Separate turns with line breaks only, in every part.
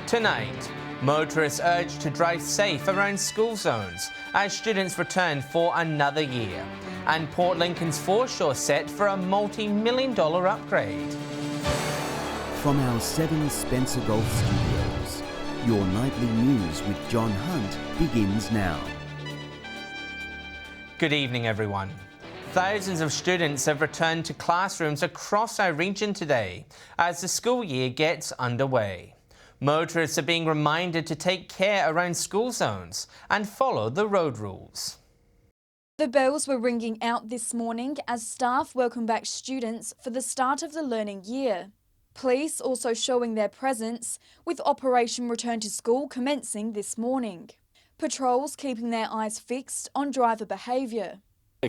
Tonight, motorists urged to drive safe around school zones as students return for another year. And Port Lincoln's foreshore set for a multi-million-dollar upgrade.
From our 7 Spencer Golf Studios, your nightly news with John Hunt begins now.
Good evening, everyone. Thousands of students have returned to classrooms across our region today as the school year gets underway. Motorists are being reminded to take care around school zones and follow the road rules.
The bells were ringing out this morning as staff welcome back students for the start of the learning year. Police also showing their presence with Operation Return to School commencing this morning. Patrols keeping their eyes fixed on driver behaviour.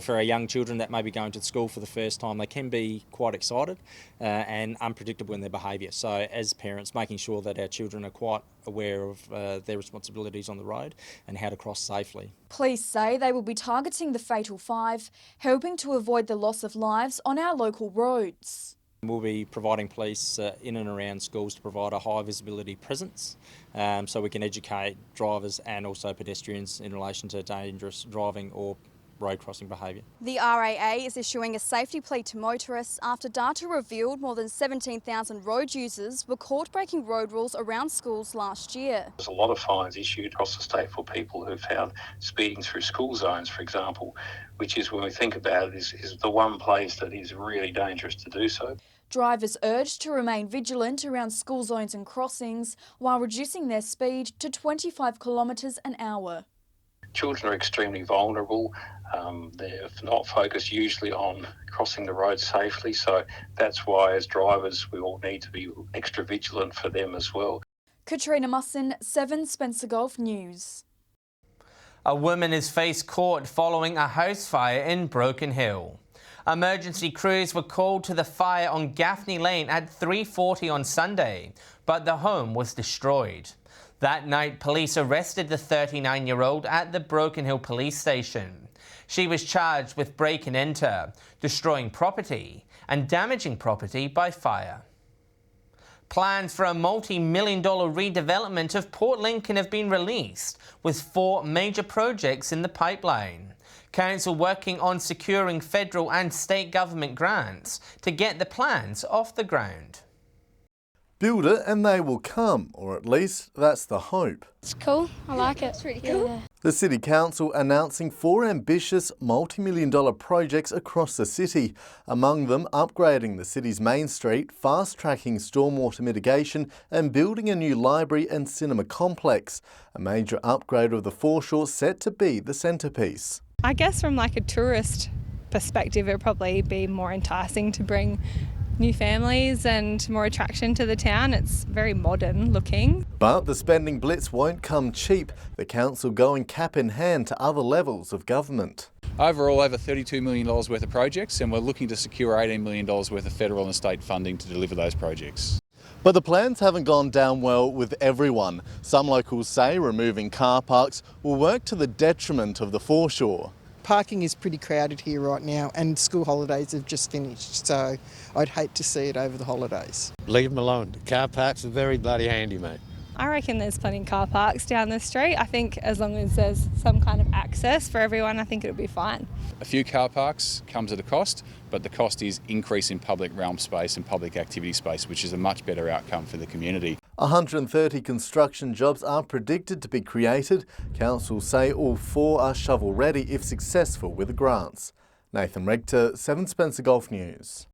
For our young children that may be going to school for the first time, they can be quite excited and unpredictable in their behaviour. So as parents, making sure that our children are quite aware of their responsibilities on the road and how to cross safely.
Police say they will be targeting the fatal 5, helping to avoid the loss of lives on our local roads.
We'll be providing police in and around schools to provide a high visibility presence so we can educate drivers and also pedestrians in relation to dangerous driving or road crossing behaviour.
The RAA is issuing a safety plea to motorists after data revealed more than 17,000 road users were caught breaking road rules around schools last year.
There's a lot of fines issued across the state for people who've found speeding through school zones, for example, which is, when we think about it, is the one place that is really dangerous to do so.
Drivers urged to remain vigilant around school zones and crossings while reducing their speed to 25 kilometres an hour.
Children are extremely vulnerable. They're not focused usually on crossing the road safely, so that's why as drivers we all need to be extra vigilant for them as well.
Katrina Musson, 7 Spencer Golf News.
A woman is faced court following a house fire in Broken Hill. Emergency crews were called to the fire on Gaffney Lane at 3:40 on Sunday, but the home was destroyed. That night, police arrested the 39-year-old at the Broken Hill police station. She was charged with break and enter, destroying property and damaging property by fire. Plans for a multi-million-dollar redevelopment of Port Lincoln have been released, with 4 major projects in the pipeline. Council working on securing federal and state government grants to get the plans off the ground.
Build it and they will come, or at least that's the hope.
It's cool, I like it. It's really cool. Yeah.
The City Council announcing 4 ambitious multi-million-dollar projects across the city, among them upgrading the city's main street, fast-tracking stormwater mitigation and building a new library and cinema complex. A major upgrade of the foreshore set to be the centrepiece.
I guess from like a tourist perspective, it would probably be more enticing to bring new families and more attraction to the town. It's very modern looking.
But the spending blitz won't come cheap, the council going cap in hand to other levels of government.
Overall, over $32 million worth of projects, and we're looking to secure $18 million worth of federal and state funding to deliver those projects.
But the plans haven't gone down well with everyone. Some locals say removing car parks will work to the detriment of the foreshore.
Parking is pretty crowded here right now and school holidays have just finished, so I'd hate to see it over the holidays.
Leave them alone. Car parks are very bloody handy, mate.
I reckon there's plenty of car parks down the street. I think as long as there's some kind of access for everyone, I think it'll be fine.
A few car parks comes at a cost, but the cost is increase in public realm space and public activity space, which is a much better outcome for the community.
130 construction jobs are predicted to be created. Councils say all 4 are shovel ready if successful with the grants. Nathan Rector, 7 Spencer Golf News.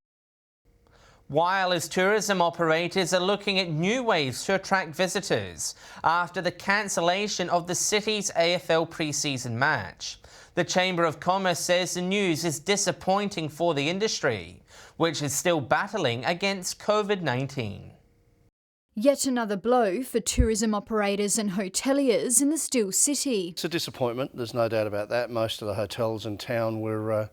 While tourism operators are looking at new ways to attract visitors after the cancellation of the city's AFL pre-season match. The Chamber of Commerce says the news is disappointing for the industry, which is still battling against COVID-19.
Yet another blow for tourism operators and hoteliers in the Still City.
It's a disappointment, there's no doubt about that. Most of the hotels in town were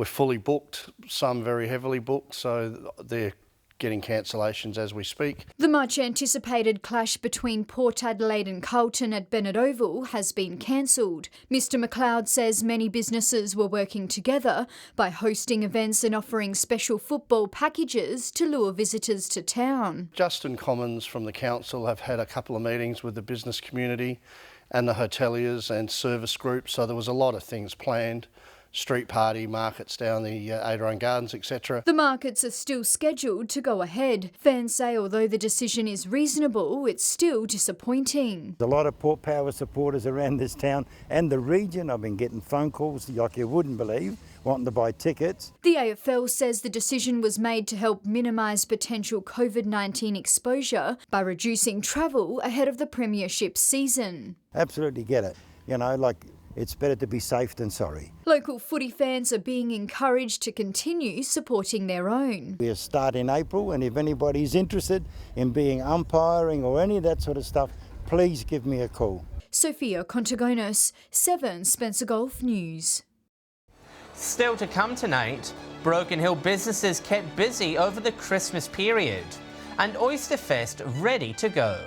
fully booked, some very heavily booked, so they're getting cancellations as we speak.
The much anticipated clash between Port Adelaide and Carlton at Bennett Oval has been cancelled. Mr McLeod says many businesses were working together by hosting events and offering special football packages to lure visitors to town.
Justin Commons from the council have had a couple of meetings with the business community and the hoteliers and service groups, so there was a lot of things planned. Street party, markets down the Adirond Gardens, etc.
The markets are still scheduled to go ahead. Fans say although the decision is reasonable, it's still disappointing.
A lot of Port Power supporters around this town and the region. I've been getting phone calls like you wouldn't believe, wanting to buy tickets.
The AFL says the decision was made to help minimise potential COVID-19 exposure by reducing travel ahead of the premiership season.
Absolutely get it. You know, like, it's better to be safe than sorry.
Local footy fans are being encouraged to continue supporting their own.
We'll start in April, and if anybody's interested in being umpiring or any of that sort of stuff, please give me a call.
Sophia Contagonos, 7 Spencer Gulf News.
Still to come tonight, Broken Hill businesses kept busy over the Christmas period, and Oysterfest ready to go.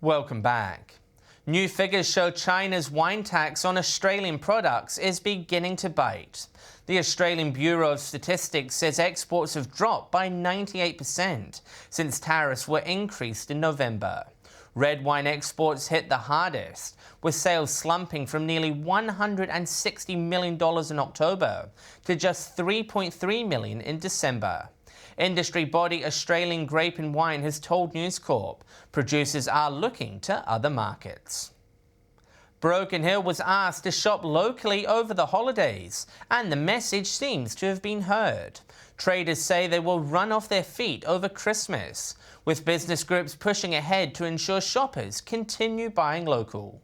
Welcome back. New figures show China's wine tax on Australian products is beginning to bite. The Australian Bureau of Statistics says exports have dropped by 98% since tariffs were increased in November. Red wine exports hit the hardest, with sales slumping from nearly $160 million in October to just $3.3 million in December. Industry body Australian Grape and Wine has told News Corp producers are looking to other markets. Broken Hill was asked to shop locally over the holidays, and the message seems to have been heard. Traders say they will run off their feet over Christmas, with business groups pushing ahead to ensure shoppers continue buying local.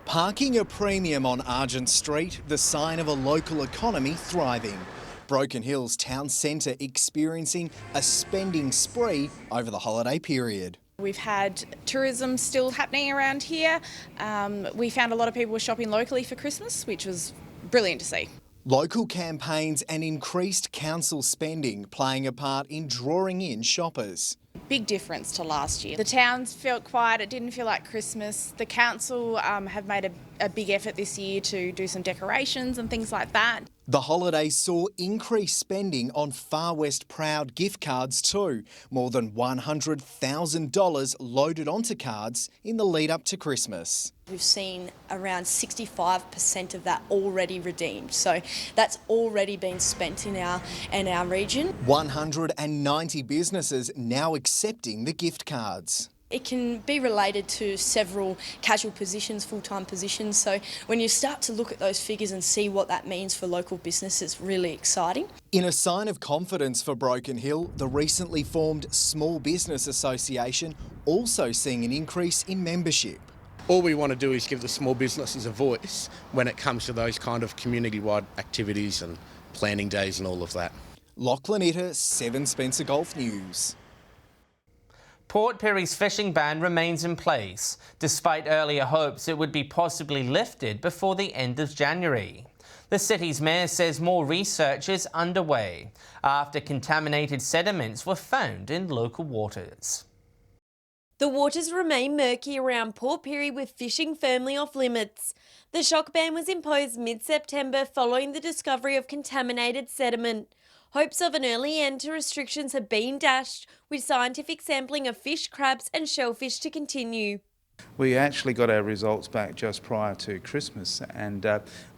Parking a premium on Argent Street, the sign of a local economy thriving. Broken Hill's town centre experiencing a spending spree over the holiday period.
We've had tourism still happening around here. We found a lot of people were shopping locally for Christmas, which was brilliant to see.
Local campaigns and increased council spending playing a part in drawing in shoppers.
Big difference to last year. The towns felt quiet, it didn't feel like Christmas. The council have made a big effort this year to do some decorations and things like that.
The holidays saw increased spending on Far West Proud gift cards too. More than $100,000 loaded onto cards in the lead up to Christmas.
We've seen around 65% of that already redeemed, so that's already been spent in our region.
190 businesses now accepting the gift cards.
It can be related to several casual positions, full-time positions, so when you start to look at those figures and see what that means for local business, it's really exciting.
In a sign of confidence for Broken Hill, the recently formed Small Business Association also seeing an increase in membership.
All we want to do is give the small businesses a voice when it comes to those kind of community-wide activities and planning days and all of that.
Lachlan Itter, 7 Spencer Gulf News.
Port Pirie's fishing ban remains in place, despite earlier hopes it would be possibly lifted before the end of January. The city's mayor says more research is underway after contaminated sediments were found in local waters.
The waters remain murky around Port Pirie with fishing firmly off limits. The shock ban was imposed mid-September following the discovery of contaminated sediment. Hopes of an early end to restrictions have been dashed, with scientific sampling of fish, crabs and shellfish to continue.
We actually got our results back just prior to Christmas, and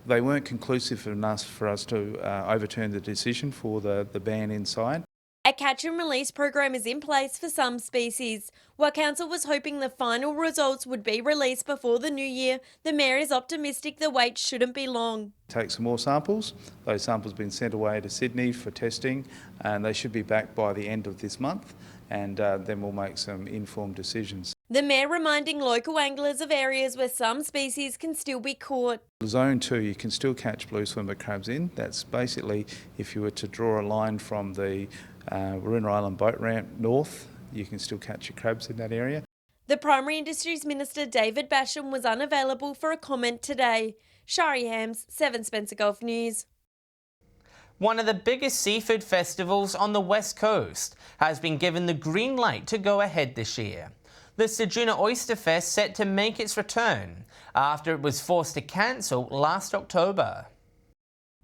they weren't conclusive enough for us to overturn the decision for the ban inside.
A catch and release program is in place for some species. While council was hoping the final results would be released before the new year, the mayor is optimistic the wait shouldn't be long.
Take some more samples. Those samples have been sent away to Sydney for testing, and they should be back by the end of this month, and then we'll make some informed decisions.
The mayor reminding local anglers of areas where some species can still be caught.
Zone 2, you can still catch blue swimmer crabs in. That's basically if you were to draw a line from the Waruna Island boat ramp north, you can still catch your crabs in that area.
The Primary Industries Minister David Basham was unavailable for a comment today. Shari Hams, 7 Spencer Gulf News.
One of the biggest seafood festivals on the West Coast has been given the green light to go ahead this year. The Ceduna Oyster Fest set to make its return after it was forced to cancel last October.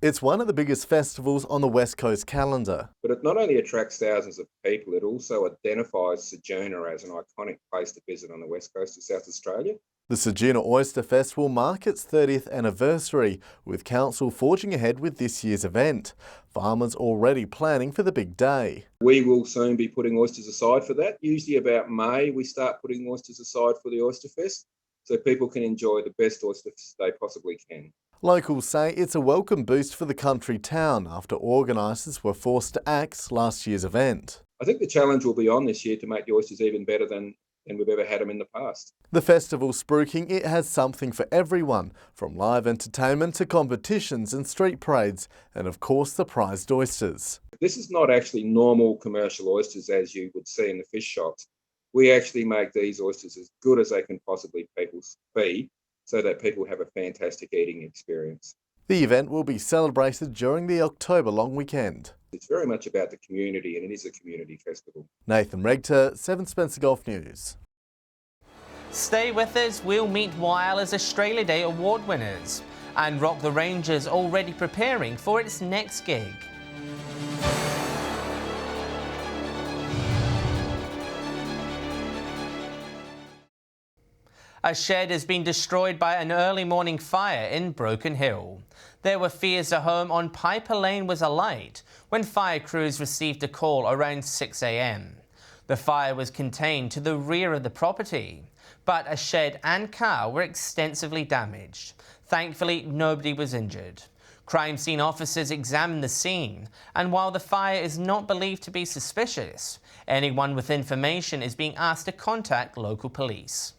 It's one of the biggest festivals on the West Coast calendar.
But it not only attracts thousands of people, it also identifies Ceduna as an iconic place to visit on the West Coast of South Australia.
The Ceduna Oyster Fest will mark its 30th anniversary, with Council forging ahead with this year's event. Farmers already planning for the big day.
We will soon be putting oysters aside for that. Usually about May we start putting oysters aside for the Oyster Fest, so people can enjoy the best oysters they possibly can.
Locals say it's a welcome boost for the country town after organisers were forced to axe last year's event.
I think the challenge will be on this year to make the oysters even better than we've ever had them in the past.
The festival spruiking, it has something for everyone, from live entertainment to competitions and street parades, and of course the prized oysters.
This is not actually normal commercial oysters as you would see in the fish shops. We actually make these oysters as good as they can possibly be, so that people have a fantastic eating experience.
The event will be celebrated during the October long weekend.
It's very much about the community, and it is a community festival.
Nathan Regter, 7 Spencer Gulf News.
Stay with us, we'll meet Wyalla's Australia Day award winners and Rock the Rangers already preparing for its next gig. A shed has been destroyed by an early morning fire in Broken Hill. There were fears the home on Piper Lane was alight when fire crews received a call around 6 a.m. The fire was contained to the rear of the property, but a shed and car were extensively damaged. Thankfully, nobody was injured. Crime scene officers examined the scene, and while the fire is not believed to be suspicious, anyone with information is being asked to contact local police.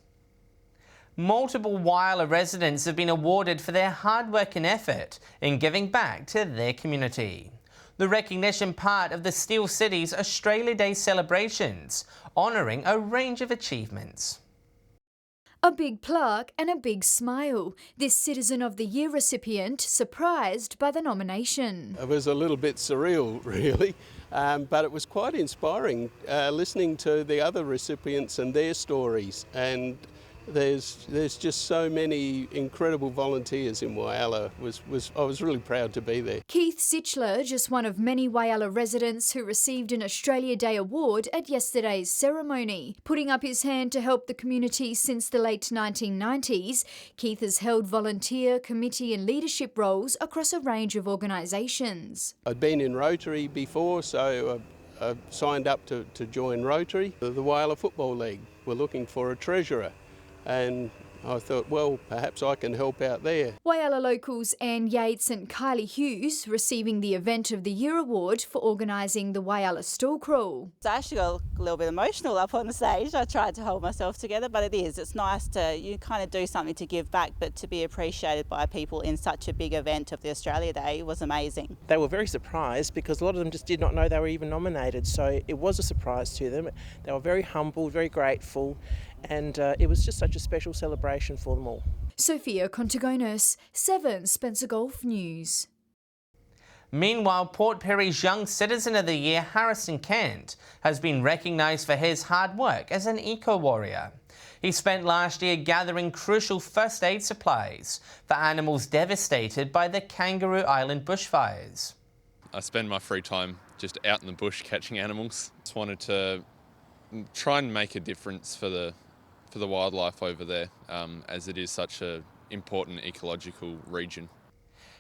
Multiple Whyalla residents have been awarded for their hard work and effort in giving back to their community. The recognition part of the Steel City's Australia Day celebrations, honouring a range of achievements.
A big plaque and a big smile. This Citizen of the Year recipient surprised by the nomination.
It was a little bit surreal, really, but it was quite inspiring listening to the other recipients and their stories. And there's just so many incredible volunteers in Whyalla. I was really proud to be there.
Keith Sichler, just one of many Whyalla residents who received an Australia Day award at yesterday's ceremony. Putting up his hand to help the community since the late 1990s, Keith has held volunteer, committee and leadership roles across a range of organisations.
I'd been in Rotary before, so I signed up to join Rotary. The Whyalla Football League were looking for a treasurer, and I thought, well, perhaps I can help out there.
Whyalla locals Anne Yates and Kylie Hughes receiving the Event of the Year award for organising the Whyalla Stall Crawl.
I actually got a little bit emotional up on the stage. I tried to hold myself together, but it's nice to, you kind of do something to give back, but to be appreciated by people in such a big event of the Australia Day was amazing.
They were very surprised because a lot of them just did not know they were even nominated, so it was a surprise to them. They were very humble, very grateful, and it was just such a special celebration for them all.
Sophia Contigonis, 7 Spencer Gulf News.
Meanwhile, Port Perry's Young Citizen of the Year, Harrison Kent, has been recognised for his hard work as an eco-warrior. He spent last year gathering crucial first aid supplies for animals devastated by the Kangaroo Island bushfires.
I spend my free time just out in the bush catching animals. Just wanted to try and make a difference for the wildlife over there, as it is such an important ecological region.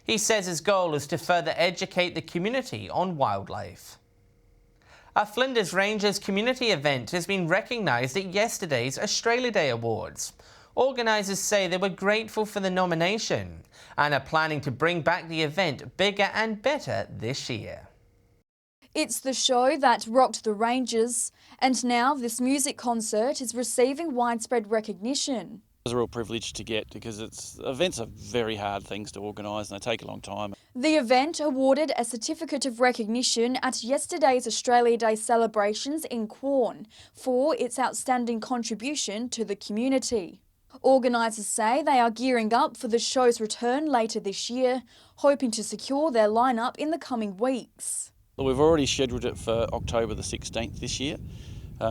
He says his goal is to further educate the community on wildlife. A Flinders Rangers community event has been recognised at yesterday's Australia Day Awards. Organisers say they were grateful for the nomination and are planning to bring back the event bigger and better this year.
It's the show that rocked the Rangers, and now this music concert is receiving widespread recognition.
It's a real privilege to get because events are very hard things to organise and they take a long time.
The event awarded a certificate of recognition at yesterday's Australia Day celebrations in Quorn for its outstanding contribution to the community. Organisers say they are gearing up for the show's return later this year, hoping to secure their lineup in the coming weeks.
We've already scheduled it for October the 16th this year.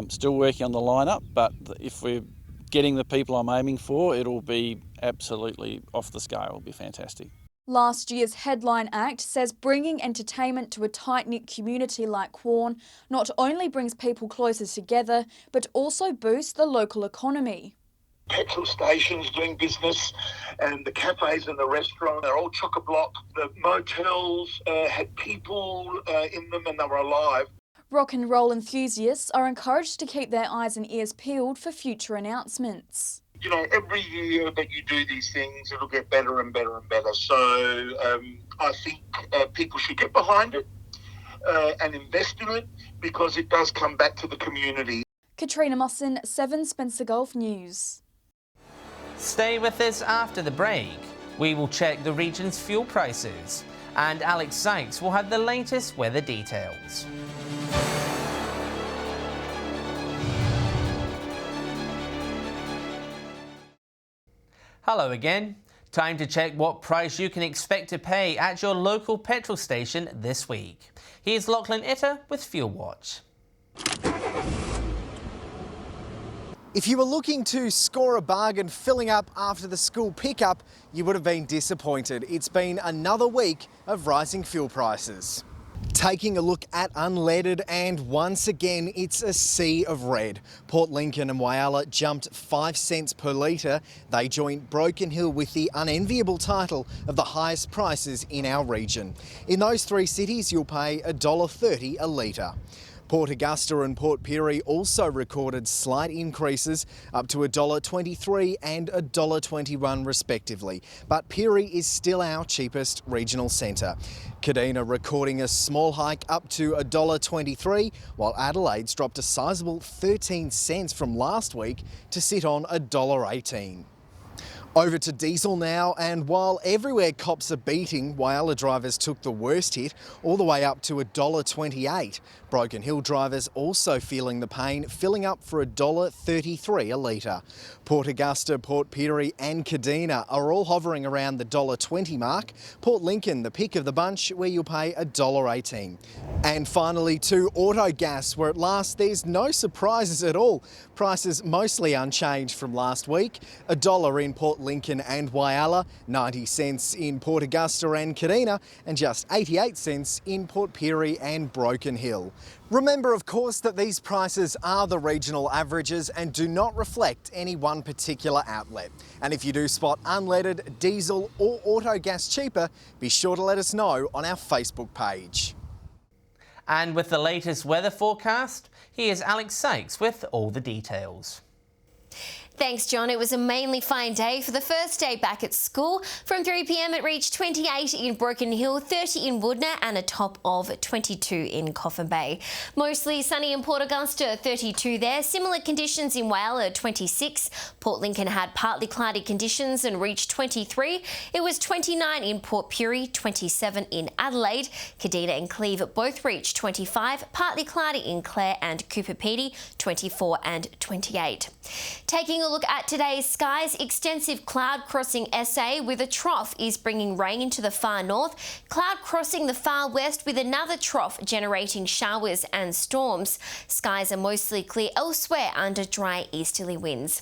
Still working on the lineup, but if we're getting the people I'm aiming for, it'll be absolutely off the scale. It'll be fantastic.
Last year's headline act says bringing entertainment to a tight-knit community like Quorn not only brings people closer together, but also boosts the local economy.
Petrol stations doing business and the cafes and the restaurant, they're all chock-a-block. The motels had people in them and they were alive.
Rock and roll enthusiasts are encouraged to keep their eyes and ears peeled for future announcements.
You know, every year that you do these things, it'll get better and better and better. So I think people should get behind it and invest in it because it does come back to the community.
Katrina Musson, 7 Spencer Gulf News.
Stay with us after the break. We will check the region's fuel prices, and Alex Sykes will have the latest weather details. Hello again. Time to check what price you can expect to pay at your local petrol station this week. Here's Lachlan Itter with Fuel Watch.
If you were looking to score a bargain filling up after the school pickup, you would have been disappointed. It's been another week of rising fuel prices. Taking a look at unleaded, and once again it's a sea of red. Port Lincoln and Whyalla jumped 5 cents per litre. They joined Broken Hill with the unenviable title of the highest prices in our region. In those 3 cities you'll pay $1.30 a litre. Port Augusta and Port Pirie also recorded slight increases up to $1.23 and $1.21 respectively, but Pirie is still our cheapest regional centre. Kadina recording a small hike up to $1.23, while Adelaide's dropped a sizable 13 cents from last week to sit on $1.18. Over to diesel now, and while everywhere cops are beating, Whyalla drivers took the worst hit, all the way up to $1.28. Broken Hill drivers also feeling the pain, filling up for $1.33 a litre. Port Augusta, Port Pirie and Kadina are all hovering around the $1.20 mark. Port Lincoln, the pick of the bunch, where you'll pay $1.18. And finally to Autogas, where at last there's no surprises at all. Prices mostly unchanged from last week. $1 in Port Lincoln and Whyalla, 90 cents in Port Augusta and Kadina, and just 88 cents in Port Pirie and Broken Hill. Remember, of course, that these prices are the regional averages and do not reflect any one particular outlet. And if you do spot unleaded, diesel or Autogas cheaper, be sure to let us know on our Facebook page.
And with the latest weather forecast, here's Alex Sykes with all the details.
Thanks, John. It was a mainly fine day for the first day back at school. From 3 p.m. it reached 28 in Broken Hill, 30 in Woodner and a top of 22 in Coffin Bay. Mostly sunny in Port Augusta, 32 there. Similar conditions in Whyalla, 26. Port Lincoln had partly cloudy conditions and reached 23. It was 29 in Port Pirie, 27 in Adelaide. Kadina and Cleve both reached 25. Partly cloudy in Clare and Cooper Pedy, 24 and 28. Taking a look at today's skies, extensive cloud crossing SA with a trough is bringing rain into the far north, cloud crossing the far west with another trough generating showers and storms. Skies are mostly clear elsewhere under dry easterly winds.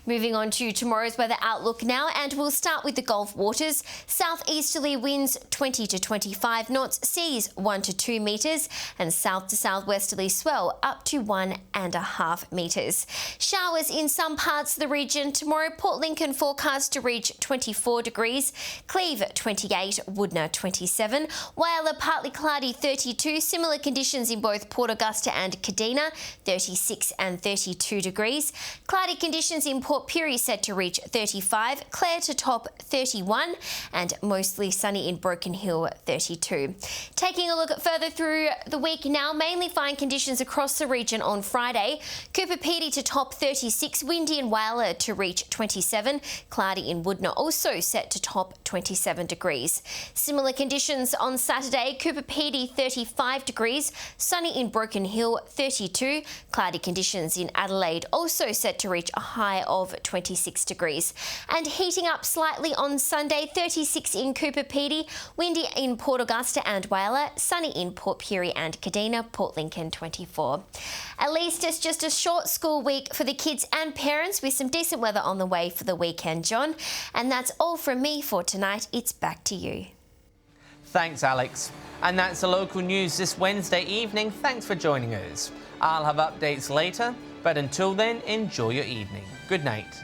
Moving on to tomorrow's weather outlook now, and we'll start with the Gulf waters. Southeasterly winds 20 to 25 knots, seas 1 to 2 metres, and south to southwesterly swell up to 1.5 metres. Showers in some parts of the region tomorrow. Port Lincoln forecast to reach 24 degrees, Cleve 28, Woodner 27, Whyalla partly cloudy 32, similar conditions in both Port Augusta and Kadina 36 and 32 degrees, cloudy conditions in Port Pirie set to reach 35, Clare to top 31 and mostly sunny in Broken Hill 32. Taking a look further through the week now, mainly fine conditions across the region on Friday. Cooper Pedy to top 36, windy in Whyalla Whyalla to reach 27. Cloudy in Woodner also set to top 27 degrees. Similar conditions on Saturday. Cooper Pedy 35 degrees. Sunny in Broken Hill 32. Cloudy conditions in Adelaide also set to reach a high of 26 degrees. And heating up slightly on Sunday, 36 in Cooper Pedy, windy in Port Augusta and Whyalla, sunny in Port Pirie and Kadina, Port Lincoln 24. At least it's just a short school week for the kids and parents with some decent weather on the way for the weekend, John. And that's all from me for tonight. It's back to you.
Thanks, Alex. And that's the local news this Wednesday evening. Thanks for joining us. I'll have updates later, but until then, enjoy your evening. Good night.